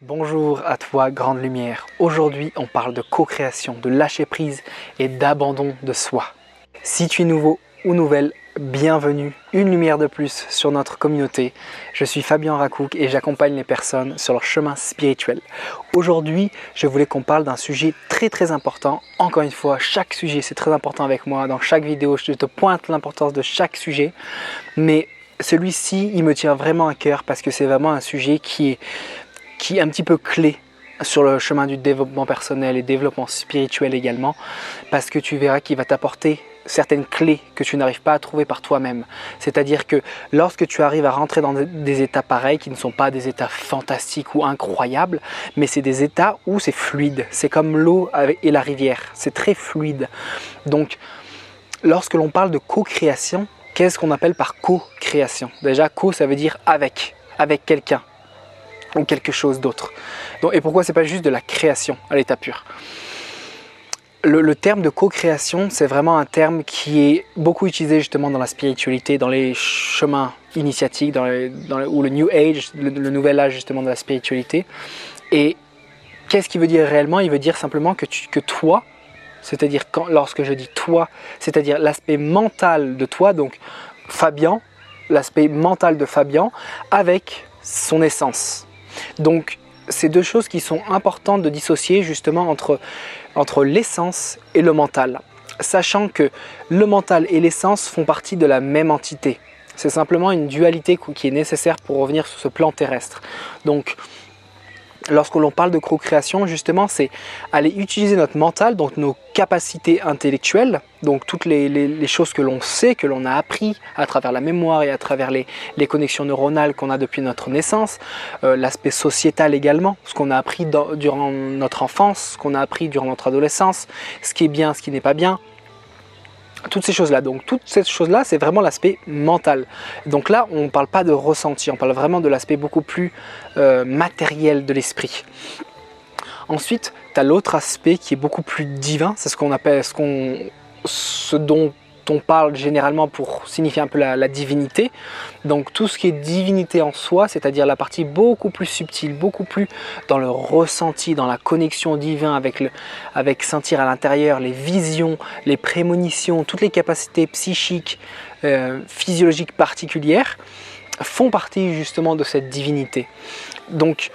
Bonjour à toi, grande lumière. Aujourd'hui, on parle de co-création, de lâcher prise et d'abandon de soi. Si tu es nouveau ou nouvelle, bienvenue, une lumière de plus sur notre communauté. Je suis Fabien Racouk et j'accompagne les personnes sur leur chemin spirituel. Aujourd'hui, je voulais qu'on parle d'un sujet très important. Encore une fois, chaque sujet, c'est très important avec moi. Dans chaque vidéo, je te pointe l'importance de chaque sujet. Mais celui-ci, il me tient vraiment à cœur parce que c'est vraiment un sujet qui est un petit peu clé sur le chemin du développement personnel et développement spirituel également, parce que tu verras qu'il va t'apporter certaines clés que tu n'arrives pas à trouver par toi-même. C'est-à-dire que lorsque tu arrives à rentrer dans des états pareils, qui ne sont pas des états fantastiques ou incroyables, mais c'est des états où c'est fluide, c'est comme l'eau et la rivière, c'est très fluide. Donc, lorsque l'on parle de co-création, qu'est-ce qu'on appelle par co-création? Déjà, co, ça veut dire avec quelqu'un ou quelque chose d'autre. Et pourquoi c'est pas juste de la création à l'état pur? Le terme de co-création, c'est vraiment un terme qui est beaucoup utilisé justement dans la spiritualité, dans les chemins initiatiques, ou le New Age, le nouvel âge justement de la spiritualité. Et qu'est-ce qu'il veut dire réellement? Il veut dire simplement que toi, c'est-à-dire lorsque je dis toi, c'est-à-dire l'aspect mental de toi, donc Fabien, l'aspect mental de Fabien avec son essence. Donc, c'est deux choses qui sont importantes de dissocier justement entre l'essence et le mental. Sachant que le mental et l'essence font partie de la même entité. C'est simplement une dualité qui est nécessaire pour revenir sur ce plan terrestre. Donc, lorsque l'on parle de co-création, justement, c'est aller utiliser notre mental, donc nos capacités intellectuelles, donc toutes les choses que l'on sait, que l'on a appris à travers la mémoire et à travers les connexions neuronales qu'on a depuis notre naissance, l'aspect sociétal également, ce qu'on a appris durant notre enfance, ce qu'on a appris durant notre adolescence, ce qui est bien, ce qui n'est pas bien. Toutes ces choses-là. Donc toutes ces choses-là, c'est vraiment l'aspect mental. Donc là, on ne parle pas de ressenti, on parle vraiment de l'aspect beaucoup plus matériel de l'esprit. Ensuite, tu as l'autre aspect qui est beaucoup plus divin, c'est ce dont on parle généralement pour signifier un peu la divinité. Donc tout ce qui est divinité en soi, c'est-à-dire la partie beaucoup plus subtile, beaucoup plus dans le ressenti, dans la connexion divine avec sentir à l'intérieur, les visions, les prémonitions, toutes les capacités psychiques, physiologiques particulières font partie justement de cette divinité. Donc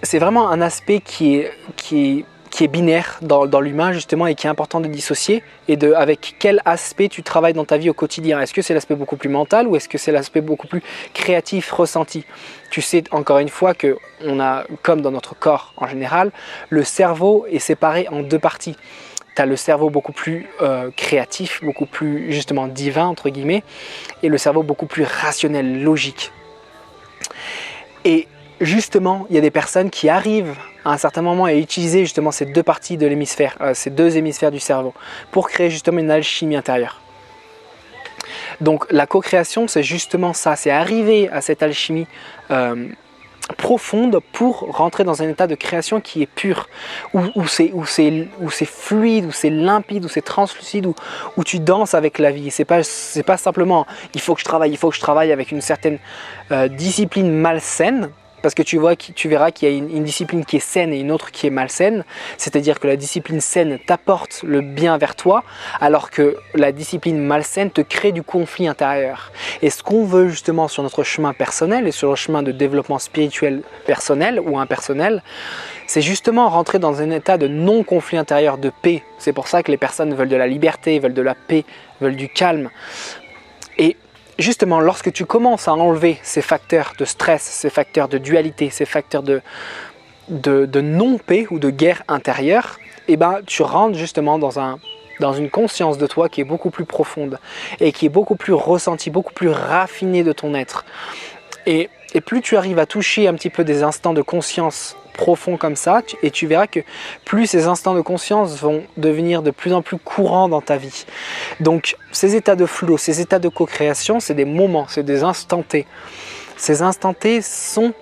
c'est vraiment un aspect qui est binaire dans l'humain justement et qui est important de dissocier et avec quel aspect tu travailles dans ta vie au quotidien. Est-ce que c'est l'aspect beaucoup plus mental ou est-ce que c'est l'aspect beaucoup plus créatif, ressenti? Tu sais encore une fois que on a, comme dans notre corps en général, le cerveau est séparé en deux parties. Tu as le cerveau beaucoup plus créatif, beaucoup plus justement divin entre guillemets, et le cerveau beaucoup plus rationnel, logique. Et justement, il y a des personnes qui arrivent à un certain moment à utiliser justement ces deux parties de l'hémisphère, ces deux hémisphères du cerveau, pour créer justement une alchimie intérieure. Donc la co-création, c'est justement ça, c'est arriver à cette alchimie profonde pour rentrer dans un état de création qui est pur, où c'est fluide, où c'est limpide, où c'est translucide, où tu danses avec la vie. C'est pas simplement il faut que je travaille avec une certaine discipline malsaine. Parce que tu verras qu'il y a une discipline qui est saine et une autre qui est malsaine. C'est-à-dire que la discipline saine t'apporte le bien vers toi, alors que la discipline malsaine te crée du conflit intérieur. Et ce qu'on veut justement sur notre chemin personnel et sur le chemin de développement spirituel personnel ou impersonnel, c'est justement rentrer dans un état de non-conflit intérieur, de paix. C'est pour ça que les personnes veulent de la liberté, veulent de la paix, veulent du calme. Et justement, lorsque tu commences à enlever ces facteurs de stress, ces facteurs de dualité, ces facteurs de non-paix ou de guerre intérieure, eh ben, tu rentres justement dans une conscience de toi qui est beaucoup plus profonde et qui est beaucoup plus ressentie, beaucoup plus raffinée de ton être. Et plus tu arrives à toucher un petit peu des instants de conscience profonds comme ça, et tu verras que plus ces instants de conscience vont devenir de plus en plus courants dans ta vie. Donc ces états de flow, ces états de co-création, c'est des moments, c'est des instants T. Ces instants T sont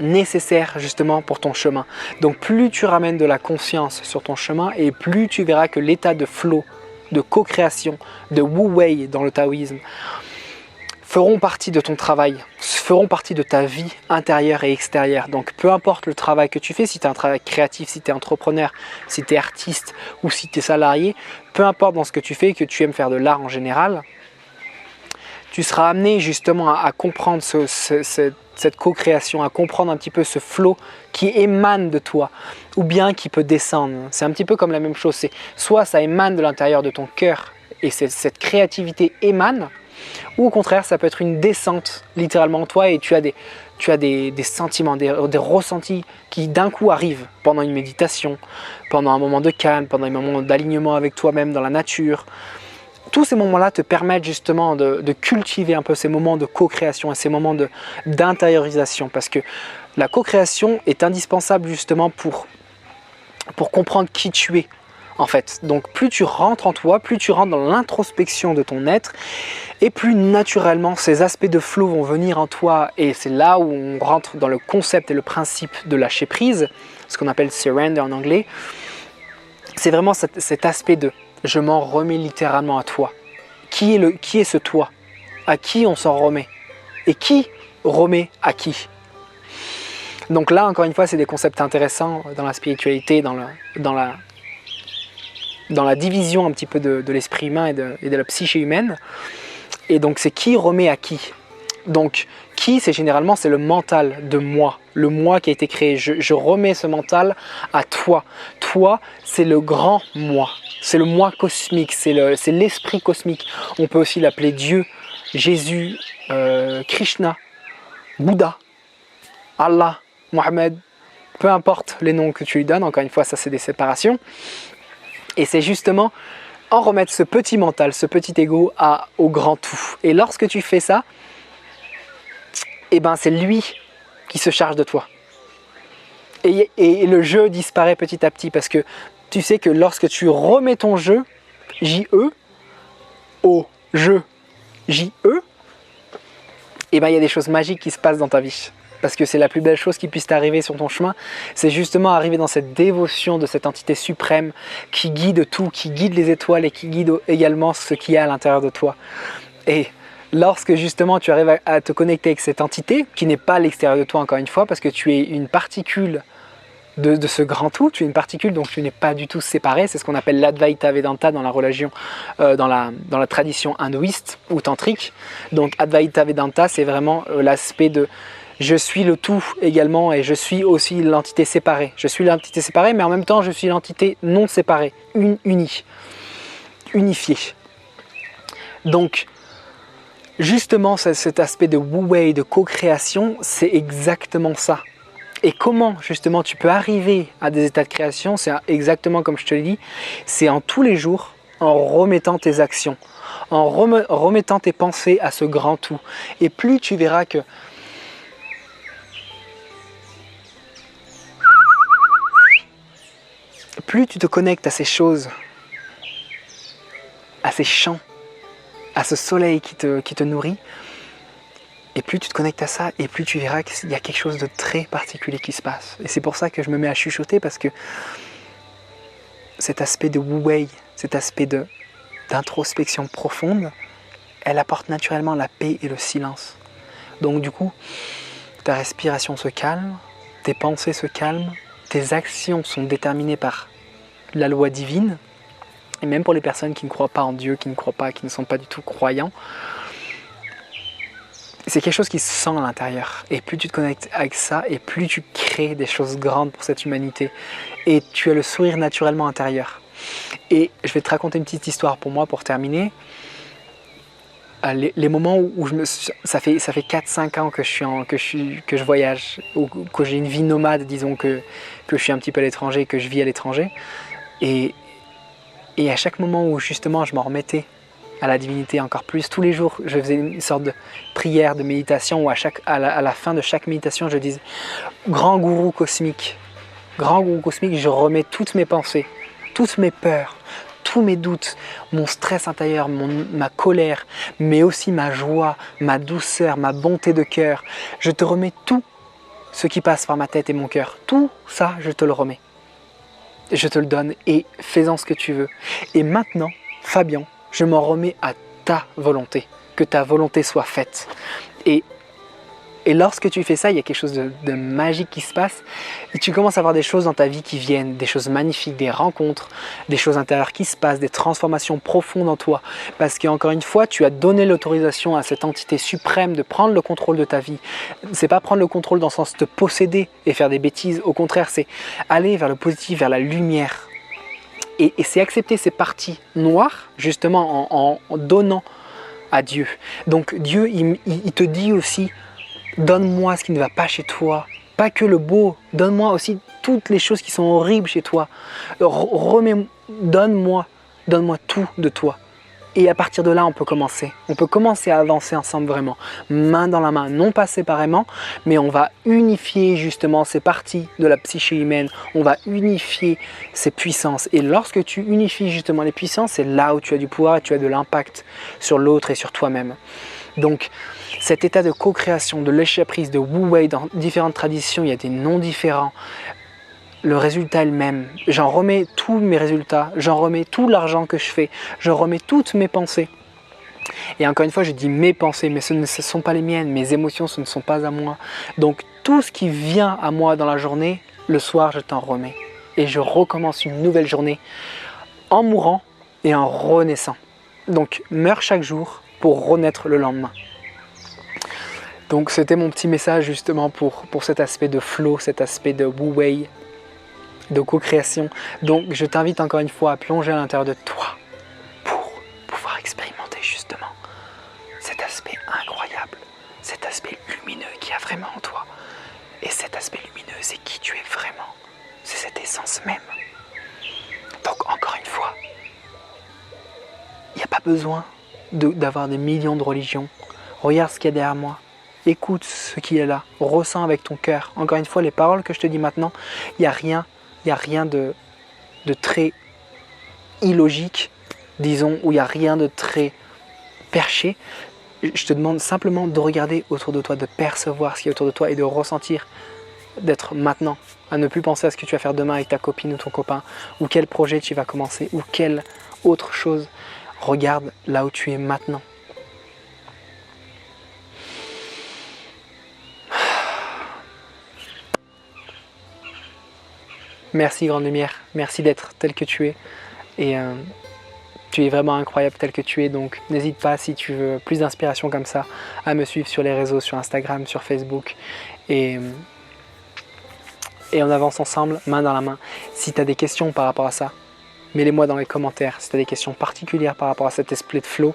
nécessaires justement pour ton chemin. Donc plus tu ramènes de la conscience sur ton chemin et plus tu verras que l'état de flow, de co-création, de wu-wei dans le taoïsme, feront partie de ton travail, feront partie de ta vie intérieure et extérieure. Donc peu importe le travail que tu fais, si tu es un travail créatif, si tu es entrepreneur, si tu es artiste ou si tu es salarié, peu importe dans ce que tu fais, que tu aimes faire de l'art en général, tu seras amené justement à comprendre cette co-création, à comprendre un petit peu ce flow qui émane de toi ou bien qui peut descendre. C'est un petit peu comme la même chose, c'est soit ça émane de l'intérieur de ton cœur et cette créativité émane, ou au contraire ça peut être une descente littéralement en toi et tu as des sentiments, des ressentis qui d'un coup arrivent pendant une méditation, pendant un moment de calme, pendant un moment d'alignement avec toi-même dans la nature. Tous ces moments-là te permettent justement de cultiver un peu ces moments de co-création et ces moments d'intériorisation, parce que la co-création est indispensable justement pour comprendre qui tu es en fait. Donc plus tu rentres en toi, plus tu rentres dans l'introspection de ton être et plus naturellement ces aspects de flow vont venir en toi, et c'est là où on rentre dans le concept et le principe de lâcher prise, ce qu'on appelle surrender en anglais. C'est vraiment cet aspect de je m'en remets littéralement à toi. Qui est ce toi? À qui on s'en remet? Et qui remet à qui? Donc là, encore une fois, c'est des concepts intéressants dans la spiritualité, dans la division un petit peu de l'esprit humain et de la psyché humaine. Et donc c'est qui remet à qui? Donc qui, c'est généralement c'est le mental de moi, le moi qui a été créé. Je remets ce mental à toi. Toi, c'est le grand moi, c'est le moi cosmique, c'est l'esprit cosmique. On peut aussi l'appeler Dieu, Jésus, Krishna, Bouddha, Allah, Mohamed, peu importe les noms que tu lui donnes. Encore une fois, ça c'est des séparations. Et c'est justement en remettre ce petit mental, ce petit ego au grand tout. Et lorsque tu fais ça, eh ben c'est lui qui se charge de toi. Et le je disparaît petit à petit, parce que tu sais que lorsque tu remets ton je, J-E, au je, J-E, eh ben il y a des choses magiques qui se passent dans ta vie. Parce que c'est la plus belle chose qui puisse t'arriver sur ton chemin, c'est justement arriver dans cette dévotion de cette entité suprême qui guide tout, qui guide les étoiles et qui guide également ce qu'il y a à l'intérieur de toi. Et lorsque justement tu arrives à te connecter avec cette entité, qui n'est pas à l'extérieur de toi encore une fois, parce que tu es une particule de ce grand tout, tu es une particule, donc tu n'es pas du tout séparé. C'est ce qu'on appelle l'Advaita Vedanta dans la religion, dans la tradition hindouiste ou tantrique. Donc Advaita Vedanta, c'est vraiment l'aspect de je suis le tout également, et je suis aussi l'entité séparée. Je suis l'entité séparée, mais en même temps je suis l'entité non séparée, unifiée. Donc justement cet aspect de wu-wei, de co-création, c'est exactement ça. Et comment justement tu peux arriver à des états de création, c'est exactement comme je te l'ai dit, c'est en tous les jours, en remettant tes actions, en remettant tes pensées à ce grand tout. Et plus tu verras que plus tu te connectes à ces choses, à ces chants, à ce soleil qui te nourrit, et plus tu te connectes à ça, et plus tu verras qu'il y a quelque chose de très particulier qui se passe. Et c'est pour ça que je me mets à chuchoter, parce que cet aspect de wu-wei, cet aspect d'introspection profonde, elle apporte naturellement la paix et le silence. Donc du coup, ta respiration se calme, tes pensées se calment, tes actions sont déterminées par la loi divine. Et même pour les personnes qui ne croient pas en Dieu, qui ne sont pas du tout croyants, c'est quelque chose qui se sent à l'intérieur. Et plus tu te connectes avec ça, et plus tu crées des choses grandes pour cette humanité. Et tu as le sourire naturellement intérieur. Et je vais te raconter une petite histoire pour moi, pour terminer. Les moments où ça fait 4-5 ans que je voyage, ou que j'ai une vie nomade, disons que je suis un petit peu à l'étranger, que je vis à l'étranger. Et à chaque moment où justement je m'en remettais à la divinité encore plus, tous les jours je faisais une sorte de prière, de méditation, où à la fin de chaque méditation je disais « Grand gourou cosmique, je remets toutes mes pensées, toutes mes peurs, tous mes doutes, mon stress intérieur, ma colère, mais aussi ma joie, ma douceur, ma bonté de cœur. Je te remets tout ce qui passe par ma tête et mon cœur. Tout ça, je te le remets. Je te le donne et fais-en ce que tu veux. Et maintenant, Fabien, je m'en remets à ta volonté, que ta volonté soit faite. Et lorsque tu fais ça, il y a quelque chose de magique qui se passe et tu commences à voir des choses dans ta vie qui viennent, des choses magnifiques, des rencontres, des choses intérieures qui se passent, des transformations profondes en toi. Parce qu'encore une fois, tu as donné l'autorisation à cette entité suprême de prendre le contrôle de ta vie. C'est pas prendre le contrôle dans le sens de te posséder et faire des bêtises. Au contraire, c'est aller vers le positif, vers la lumière. Et c'est accepter ces parties noires, justement en donnant à Dieu. Donc Dieu, il te dit aussi, donne-moi ce qui ne va pas chez toi, pas que le beau, donne-moi aussi toutes les choses qui sont horribles chez toi. Donne-moi tout de toi. Et à partir de là, on peut commencer. On peut commencer à avancer ensemble vraiment, main dans la main, non pas séparément, mais on va unifier justement ces parties de la psyché humaine. On va unifier ces puissances. Et lorsque tu unifies justement les puissances, c'est là où tu as du pouvoir et tu as de l'impact sur l'autre et sur toi-même. Donc, cet état de co-création, de lâcher-prise, de wu-wei, dans différentes traditions, il y a des noms différents. Le résultat est le même. J'en remets tous mes résultats, j'en remets tout l'argent que je fais, j'en remets toutes mes pensées. Et encore une fois, je dis mes pensées, mais ce ne sont pas les miennes, mes émotions, ce ne sont pas à moi. Donc, tout ce qui vient à moi dans la journée, le soir, je t'en remets. Et je recommence une nouvelle journée en mourant et en renaissant. Donc, meurs chaque jour pour renaître le lendemain. Donc c'était mon petit message justement pour cet aspect de flow, cet aspect de wu-wei, de co-création. Donc je t'invite encore une fois à plonger à l'intérieur de toi pour pouvoir expérimenter justement cet aspect incroyable, cet aspect lumineux qu'il y a vraiment en toi. Et cet aspect lumineux, c'est qui tu es vraiment, c'est cette essence même. Donc encore une fois, il n'y a pas besoin d'avoir des millions de religions. Regarde ce qu'il y a derrière moi. Écoute ce qui est là, ressens avec ton cœur. Encore une fois, les paroles que je te dis maintenant, il n'y a rien de très illogique, disons, où il n'y a rien de très perché. Je te demande simplement de regarder autour de toi, de percevoir ce qui est autour de toi et de ressentir, d'être maintenant, à ne plus penser à ce que tu vas faire demain avec ta copine ou ton copain, ou quel projet tu vas commencer, ou quelle autre chose. Regarde là où tu es maintenant. Merci Grande Lumière, merci d'être tel que tu es et tu es vraiment incroyable tel que tu es, donc n'hésite pas si tu veux plus d'inspiration comme ça à me suivre sur les réseaux, sur Instagram, sur Facebook et on avance ensemble, main dans la main. Si tu as des questions par rapport à ça, mets-les-moi dans les commentaires. Si tu as des questions particulières par rapport à cet esprit de flow,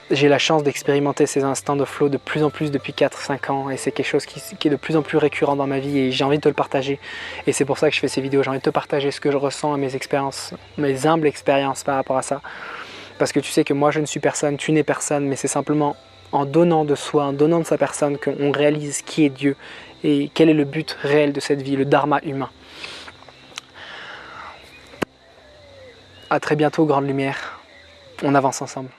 j'ai la chance d'expérimenter ces instants de flow de plus en plus depuis 4-5 ans et c'est quelque chose qui est de plus en plus récurrent dans ma vie et j'ai envie de te le partager et c'est pour ça que je fais ces vidéos, j'ai envie de te partager ce que je ressens et mes expériences, mes humbles expériences par rapport à ça parce que tu sais que moi je ne suis personne, tu n'es personne, mais c'est simplement en donnant de soi, en donnant de sa personne qu'on réalise qui est Dieu et quel est le but réel de cette vie, le dharma humain. À très bientôt Grande Lumière, on avance ensemble.